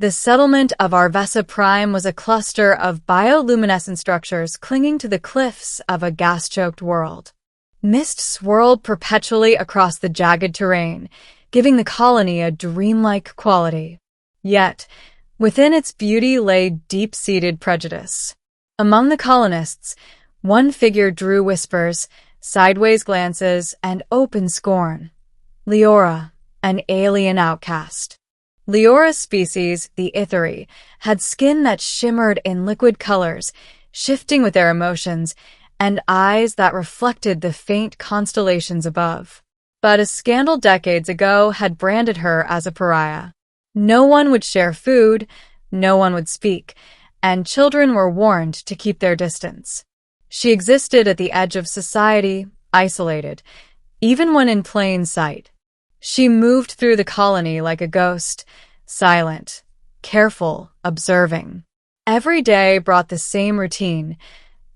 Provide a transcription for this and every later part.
The settlement of Arvesa Prime was a cluster of bioluminescent structures clinging to the cliffs of a gas-choked world. Mist swirled perpetually across the jagged terrain, giving the colony a dreamlike quality. Yet, within its beauty lay deep-seated prejudice. Among the colonists, one figure drew whispers, sideways glances, and open scorn. Leora, an alien outcast. Leora's species, the Itheri, had skin that shimmered in liquid colors, shifting with their emotions, and eyes that reflected the faint constellations above. But a scandal decades ago had branded her as a pariah. No one would share food, no one would speak, and children were warned to keep their distance. She existed at the edge of society, isolated, even when in plain sight. She moved through the colony like a ghost, silent, careful, observing. Every day brought the same routine: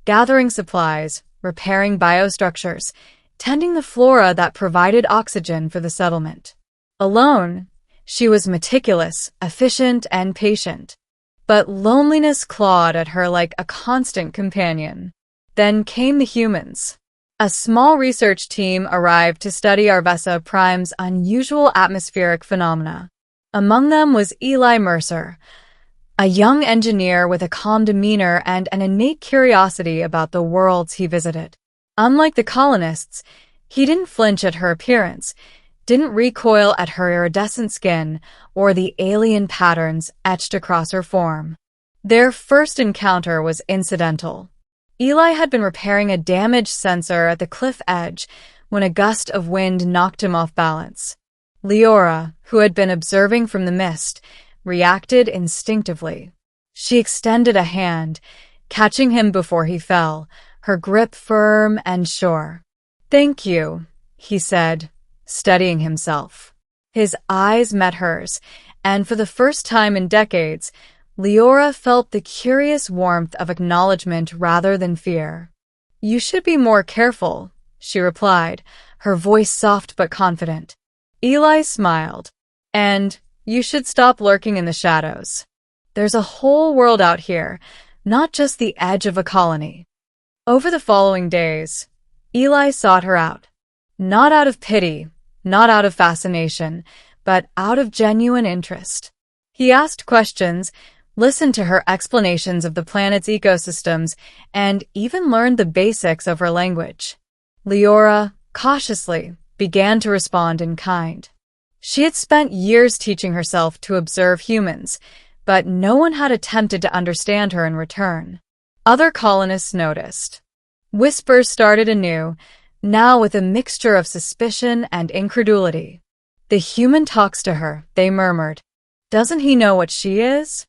gathering supplies, repairing biostructures, tending the flora that provided oxygen for the settlement. Alone, she was meticulous, efficient, and patient. But loneliness clawed at her like a constant companion. Then came the humans. A small research team arrived to study Arvesa Prime's unusual atmospheric phenomena. Among them was Eli Mercer, a young engineer with a calm demeanor and an innate curiosity about the worlds he visited. Unlike the colonists, he didn't flinch at her appearance, didn't recoil at her iridescent skin or the alien patterns etched across her form. Their first encounter was incidental. Eli had been repairing a damaged sensor at the cliff edge when a gust of wind knocked him off balance. Leora, who had been observing from the mist, reacted instinctively. She extended a hand, catching him before he fell, her grip firm and sure. "Thank you," he said, steadying himself. His eyes met hers, and for the first time in decades, Leora felt the curious warmth of acknowledgement rather than fear. "You should be more careful," she replied, her voice soft but confident. Eli smiled. "And you should stop lurking in the shadows. There's a whole world out here, not just the edge of a colony." Over the following days, Eli sought her out. Not out of pity, not out of fascination, but out of genuine interest. He asked questions, listened to her explanations of the planet's ecosystems, and even learned the basics of her language. Leora, cautiously, began to respond in kind. She had spent years teaching herself to observe humans, but no one had attempted to understand her in return. Other colonists noticed. Whispers started anew, now with a mixture of suspicion and incredulity. "The human talks to her," they murmured. "Doesn't he know what she is?"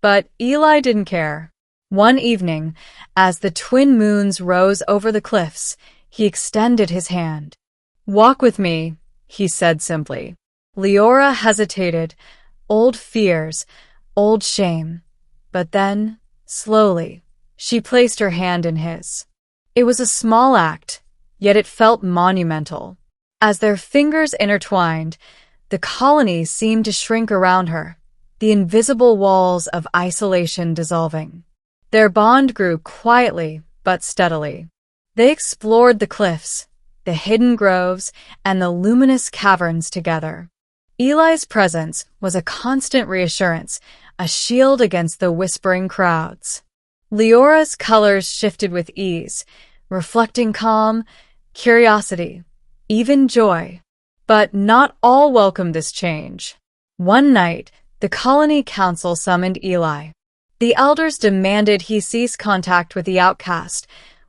But Eli didn't care. One evening, as the twin moons rose over the cliffs, he extended his hand. "Walk with me," he said simply. Leora hesitated, old fears, old shame. But then, slowly, she placed her hand in his. It was a small act, yet it felt monumental. As their fingers intertwined, the colony seemed to shrink around her, the invisible walls of isolation dissolving. Their bond grew quietly but steadily. They explored the cliffs, the hidden groves, and the luminous caverns together. Eli's presence was a constant reassurance, a shield against the whispering crowds. Leora's colors shifted with ease, reflecting calm, curiosity, even joy. But not all welcomed this change. One night, the colony council summoned Eli. The elders demanded he cease contact with the outcast,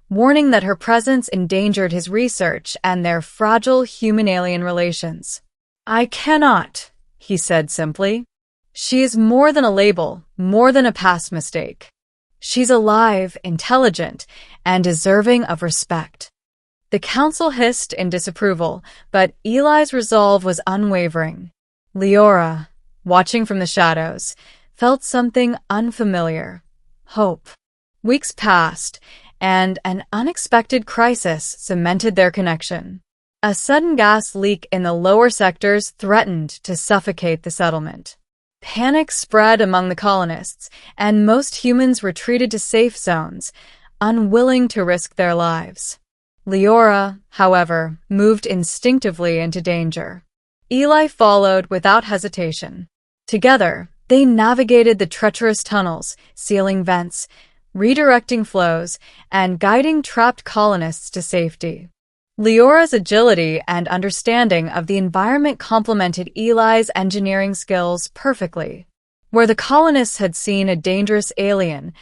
warning that her presence endangered his research and their fragile human-alien relations. "I cannot," he said simply. "She is more than a label, more than a past mistake. She's alive, intelligent, and deserving of respect." The council hissed in disapproval, but Eli's resolve was unwavering. Leora, watching from the shadows, felt something unfamiliar: hope. Weeks passed, and an unexpected crisis cemented their connection. A sudden gas leak in the lower sectors threatened to suffocate the settlement. Panic spread among the colonists, and most humans retreated to safe zones, unwilling to risk their lives. Leora, however, moved instinctively into danger. Eli followed without hesitation. Together, they navigated the treacherous tunnels, sealing vents, redirecting flows, and guiding trapped colonists to safety. Leora's agility and understanding of the environment complemented Eli's engineering skills perfectly. Where the colonists had seen a dangerous alien,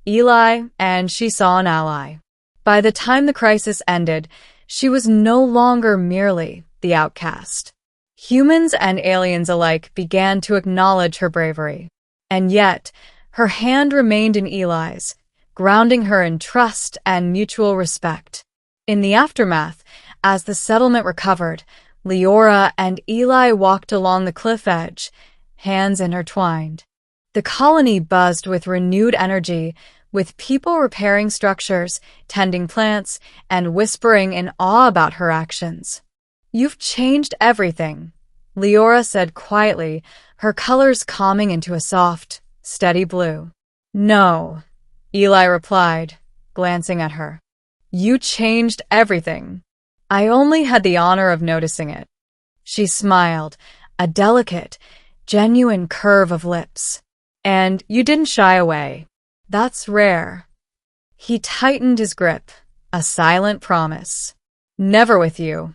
Eli and she saw an ally. By the time the crisis ended, she was no longer merely the outcast. Humans and aliens alike began to acknowledge her bravery. And yet, her hand remained in Eli's, grounding her in trust and mutual respect. In the aftermath, as the settlement recovered, Leora and Eli walked along the cliff edge, hands intertwined. The colony buzzed with renewed energy, with people repairing structures, tending plants, and whispering in awe about her actions. "You've changed everything," Leora said quietly, her colors calming into a soft, steady blue. "No," Eli replied, glancing at her. "You changed everything. I only had the honor of noticing it." She smiled, a delicate, genuine curve of lips. "And you didn't shy away. That's rare." He tightened his grip, a silent promise. "Never with you."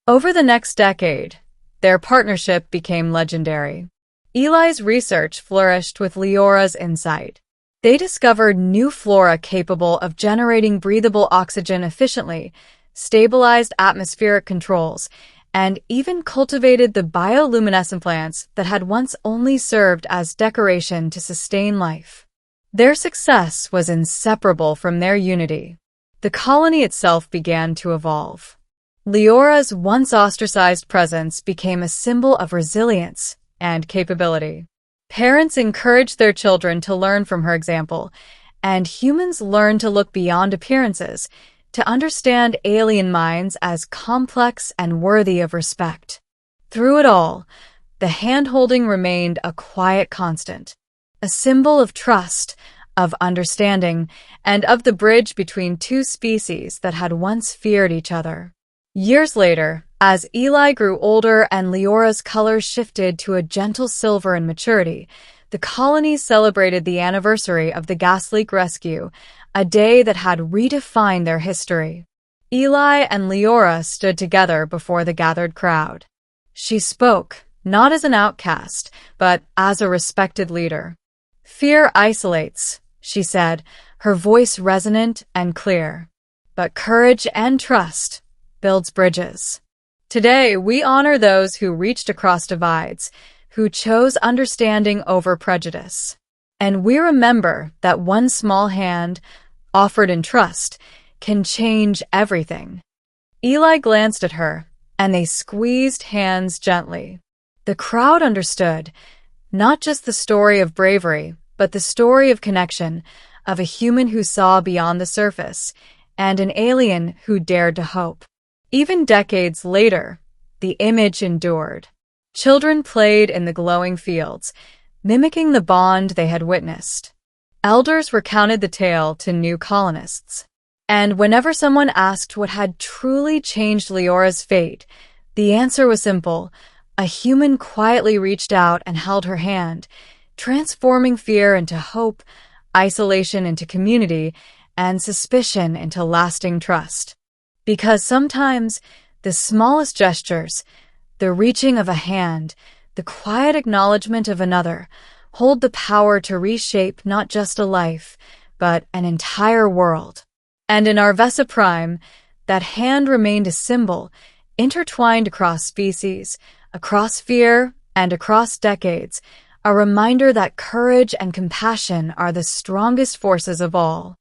Over the next decade, their partnership became legendary. Eli's research flourished with Leora's insight. They discovered new flora capable of generating breathable oxygen efficiently, stabilized atmospheric controls, and even cultivated the bioluminescent plants that had once only served as decoration to sustain life. Their success was inseparable from their unity. The colony itself began to evolve. Leora's once ostracized presence became a symbol of resilience and capability. Parents encouraged their children to learn from her example, and humans learned to look beyond appearances, to understand alien minds as complex and worthy of respect. Through it all, the hand-holding remained a quiet constant, a symbol of trust, of understanding, and of the bridge between two species that had once feared each other. Years later, as Eli grew older and Leora's colors shifted to a gentle silver in maturity, the colony celebrated the anniversary of the gas leak rescue, a day that had redefined their history. Eli and Leora stood together before the gathered crowd. She spoke, not as an outcast, but as a respected leader. "Fear isolates," she said, her voice resonant and clear. "But courage and trust builds bridges." Today, we honor those who reached across divides, who chose understanding over prejudice. And we remember that one small hand, offered in trust, can change everything. Eli glanced at her, and they squeezed hands gently. The crowd understood, not just the story of bravery, but the story of connection, of a human who saw beyond the surface, and an alien who dared to hope. Even decades later, the image endured. Children played in the glowing fields, mimicking the bond they had witnessed. Elders recounted the tale to new colonists. And whenever someone asked what had truly changed Leora's fate, the answer was simple. A human quietly reached out and held her hand, transforming fear into hope, isolation into community, and suspicion into lasting trust. Because sometimes the smallest gestures, the reaching of a hand, the quiet acknowledgement of another, hold the power to reshape not just a life, but an entire world. And in Arvessa Prime, that hand remained a symbol, intertwined across species, across fear, and across decades, a reminder that courage and compassion are the strongest forces of all.